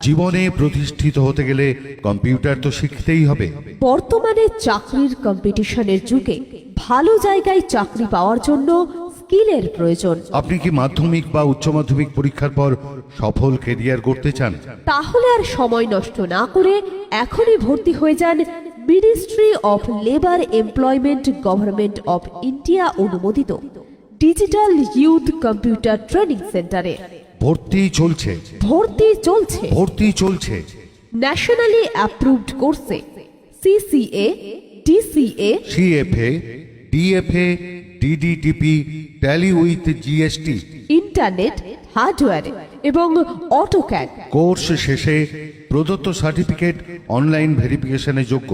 জীবনে প্রতিষ্ঠিত হতে গেলে কম্পিউটার তো শিখতেই হবে। বর্তমানে চাকরির কম্পিটিশনের যুগে ভালো জায়গায় চাকরি পাওয়ার জন্য স্কিলের প্রয়োজন। আপনি কি মাধ্যমিক বা উচ্চ মাধ্যমিক পরীক্ষার পর সফল ক্যারিয়ার করতে চান? তাহলে আর সময় নষ্ট না করে এখনই ভর্তি হয়ে যান ministry of labour employment government of India অনুমোদিত ডিজিটাল ইউথ কম্পিউটার ট্রেনিং সেন্টারে। ভর্তি চলছে, ভর্তি চলছে। ভর্তি চলছে। ন্যাশনালি অ্যাপ্রুভড কোর্সে CCA, DCA, CFA, DFA, ডিডিটিপি, tally with GST, internet, hardware এবং অটোক্যাড। কোর্স শেষে প্রদত্ত সার্টিফিকেট অনলাইন ভেরিফিকেশনের যোগ্য।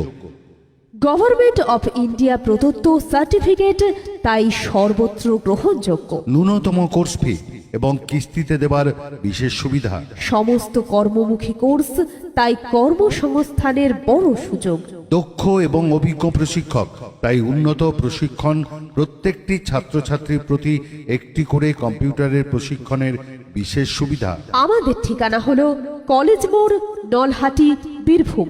গভর্নমেন্ট অফ ইন্ডিয়া প্রদত্ত সার্টিফিকেট তাই সর্বত্র গ্রহণযোগ্য। ন্যূনতম কোর্স ফি এবং কিস্তিতে দেবার বিশেষ সুবিধা। সমস্ত কর্মমুখী কোর্স তাই কর্মসংস্থানের বড় সুযোগ। দক্ষ এবং অভিজ্ঞ প্রশিক্ষক তাই উন্নত প্রশিক্ষণ। প্রত্যেকটি ছাত্রছাত্রীর প্রতি একটি করে কম্পিউটারের প্রশিক্ষণের বিশেষ সুবিধা। আমাদের ঠিকানা হলো কলেজ মোড়, নলহাটি, বীরভূম।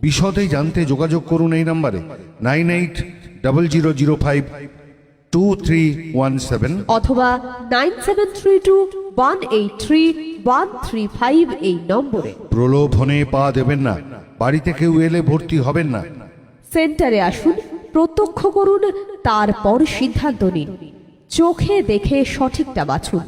বিশদে জানতে যোগাযোগ করুন এই নম্বরে 9800052317 অথবা 9732183135 এই নম্বরে। প্রলোভনে পা দেবেন না, বাড়িতে কেউ এলে ভর্তি হবেন না। সেন্টারে আসুন, প্রত্যক্ষ করুন, তারপর সিদ্ধান্ত নিন। চোখে দেখে সঠিকটা বাছুন।